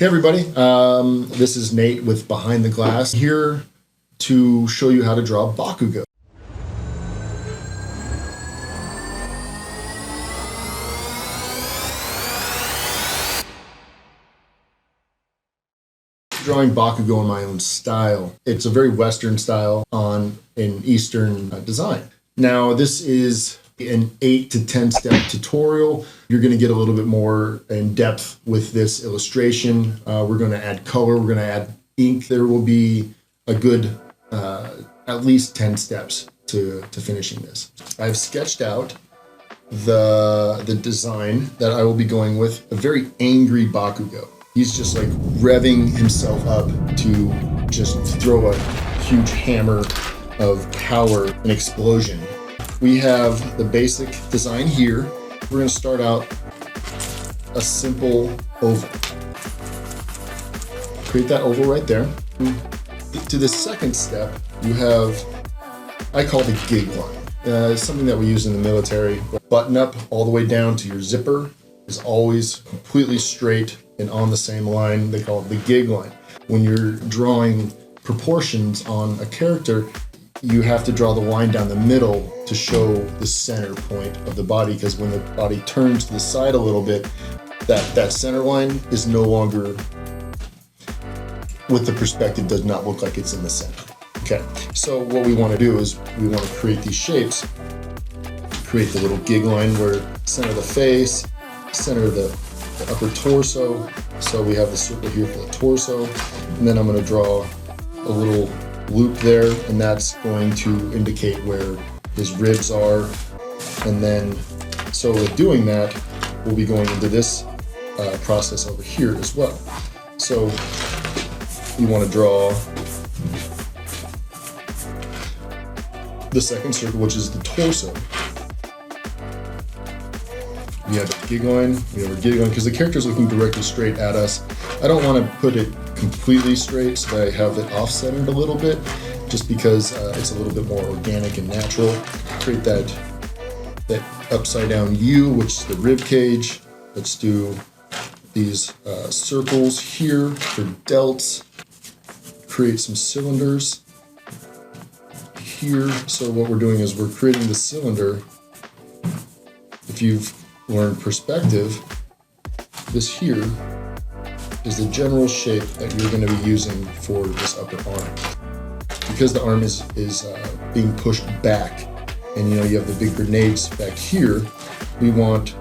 Hey everybody, this is Nate with Behind the Glass, here to show you how to draw Bakugo. Drawing Bakugo in my own style. It's a very Western style on an Eastern design. Now this is an 8 to 10 step tutorial. You're going to get a little bit more in depth with this illustration. We're going to add color, we're going to add ink. There will be a good at least 10 steps to finishing this. I've sketched out the design that I will be going with, a very angry Bakugo. He's just like revving himself up to just throw a huge hammer of power and explosion. We have the basic design here. We're going to start out a simple oval. Create that oval right there. To the second step, you have, I call it the gig line. It's something that we use in the military. Button up all the way down to your zipper is always completely straight and on the same line. They call it the gig line. When you're drawing proportions on a character, you have to draw the line down the middle to show the center point of the body, because when the body turns to the side a little bit, that center line is no longer, with the perspective, does not look like it's in the center. Okay, so what we want to do is we want to create these shapes. Create the little gig line where center of the face, center of the upper torso. So we have the circle here for the torso, and then I'm going to draw a little loop there, and that's going to indicate where his ribs are. And then, so with doing that, we'll be going into this process over here as well. So you want to draw the second circle, which is the torso. We have a gig line, because the character is looking directly straight at us. I don't want to put it completely straight, so that I have it off-centered a little bit, just because it's a little bit more organic and natural. Create that upside down U, which is the rib cage. Let's do these circles here for delts. Create some cylinders here. So what we're doing is we're creating the cylinder. If you've learned perspective, this here is the general shape that you're going to be using for this upper arm. Because the arm is being pushed back, and you have the big grenades back here, we want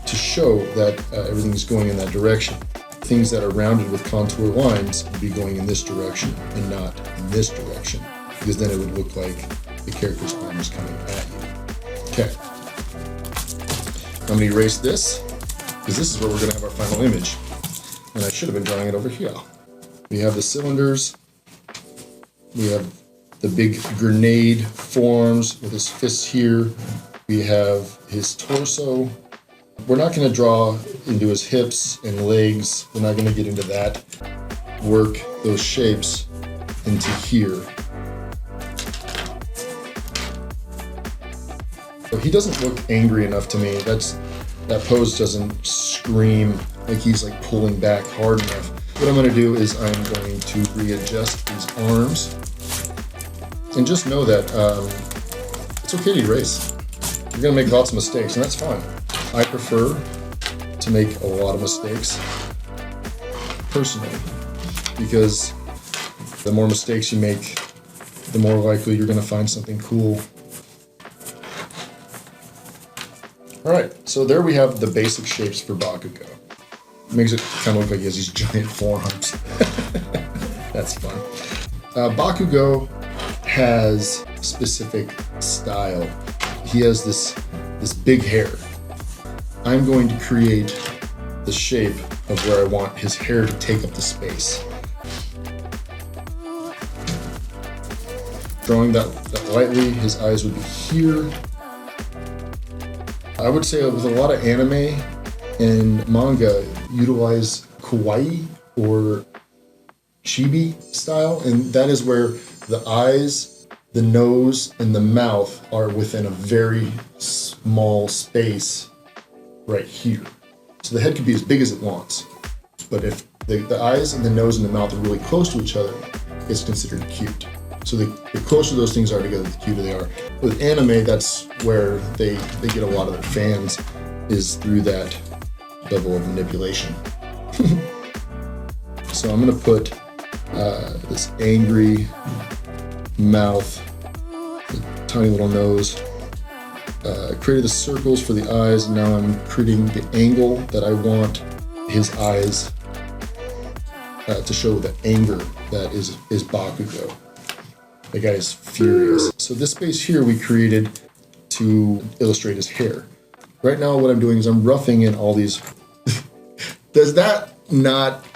to show that everything's going in that direction. Things that are rounded with contour lines would be going in this direction and not in this direction, because then it would look like the character's arm is coming at you. Okay. I'm going to erase this, because this is where we're going to have our final image. And I should have been drawing it over here. We have the cylinders. We have the big grenade forearms with his fists here. We have his torso. We're not going to draw into his hips and legs. We're not going to get into that. Work those shapes into here. So he doesn't look angry enough to me. That pose doesn't scream like he's like pulling back hard enough. What I'm going to do is I'm going to readjust these arms, and just know that it's okay to erase. You're going to make lots of mistakes, and that's fine. I prefer to make a lot of mistakes personally, because the more mistakes you make, the more likely you're going to find something cool. All right, so there we have the basic shapes for Bakugo. Makes it kind of look like he has these giant forearms. That's fun. Bakugo has specific style. He has this big hair. I'm going to create the shape of where I want his hair to take up the space. Drawing that lightly, his eyes would be here. I would say with a lot of anime and manga utilize kawaii or chibi style, and that is where the eyes, the nose, and the mouth are within a very small space right here. So the head could be as big as it wants, but if the eyes and the nose and the mouth are really close to each other, it's considered cute. So the closer those things are together, the cuter they are. With anime, that's where they get a lot of their fans, is through that level of manipulation. So I'm gonna put this angry mouth, tiny little nose. Created the circles for the eyes, and now I'm creating the angle that I want his eyes to show the anger that is Bakugo. The guy is furious. So this space here we created to illustrate his hair. Right now what I'm doing is I'm roughing in all these. That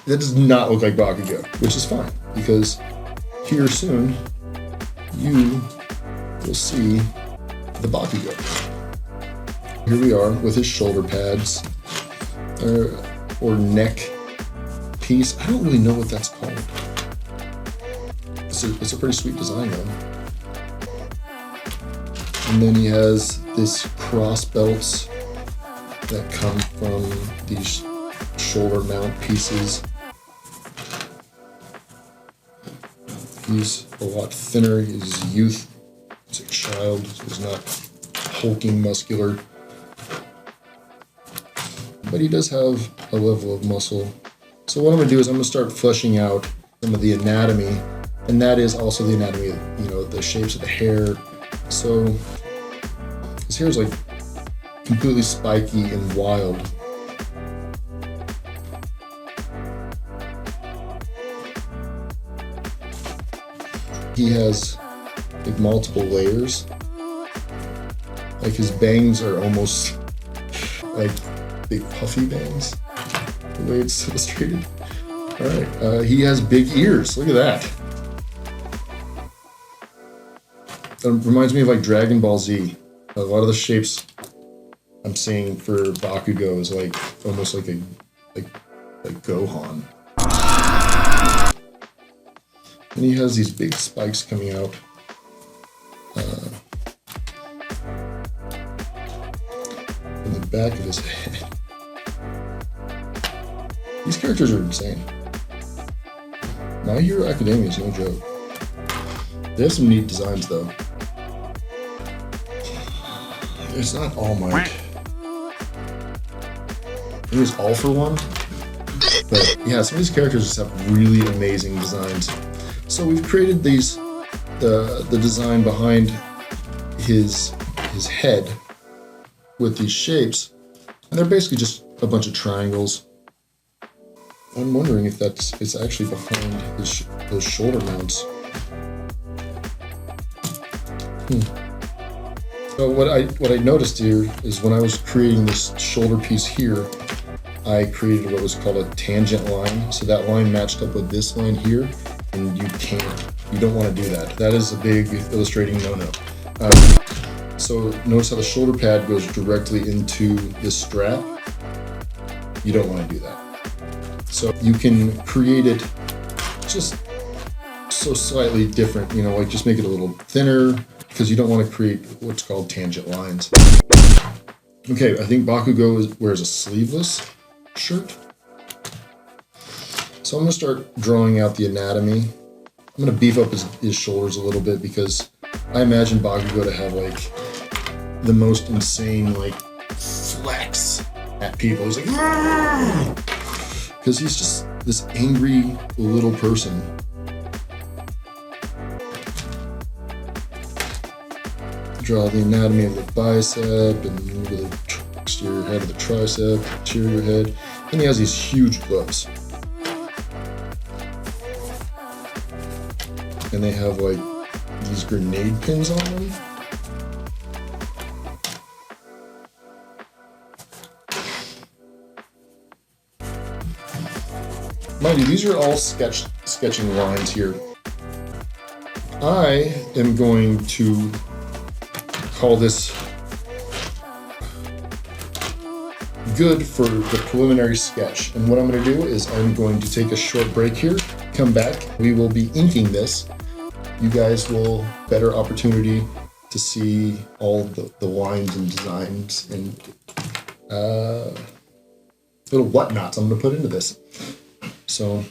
does not look like Bakugo, which is fine, because here soon you will see the Bakugo. Here we are with his shoulder pads, or neck piece. I don't really know what that's called. It's a pretty sweet design though. And then he has this cross belts that come from these shoulder mount pieces. He's a lot thinner. He's youth. He's a child. He's not hulking muscular. But he does have a level of muscle. So what I'm going to do is I'm going to start fleshing out some of the anatomy, and that is also the anatomy of, the shapes of the hair. So his hair is like completely spiky and wild. He has like multiple layers. Like his bangs are almost like big puffy bangs, the way it's illustrated. All right, he has big ears. Look at that. It reminds me of like Dragon Ball Z. A lot of the shapes I'm seeing for Bakugo is like almost like Gohan. And he has these big spikes coming out. In the back of his head. These characters are insane. My Hero Academia is no joke. They have some neat designs though. It's not All Might. It was All for One. But yeah, some of these characters just have really amazing designs. So we've created these, the design behind his head with these shapes, and they're basically just a bunch of triangles. I'm wondering if it's actually behind those shoulder mounts. So what I noticed here is when I was creating this shoulder piece here, I created what was called a tangent line. So that line matched up with this line here, and you don't want to do that. That is a big illustrating no-no. So notice how the shoulder pad goes directly into this strap. You don't want to do that. So you can create it just so slightly different, like just make it a little thinner, because you don't want to create what's called tangent lines. Okay, I think Bakugo wears a sleeveless shirt. So I'm going to start drawing out the anatomy. I'm going to beef up his shoulders a little bit, because I imagine Bakugo to have like the most insane like flex at people. He's like, because he's just this angry little person. Draw the anatomy of the bicep, and the exterior head of the tricep, interior head, and he has these huge gloves. And they have like these grenade pins on them. Mind you, these are all sketching lines here. I am going to call this good for the preliminary sketch. And what I'm going to do is I'm going to take a short break here, come back. We will be inking this. You guys will better opportunity to see all the lines and designs and little whatnots I'm going to put into this. So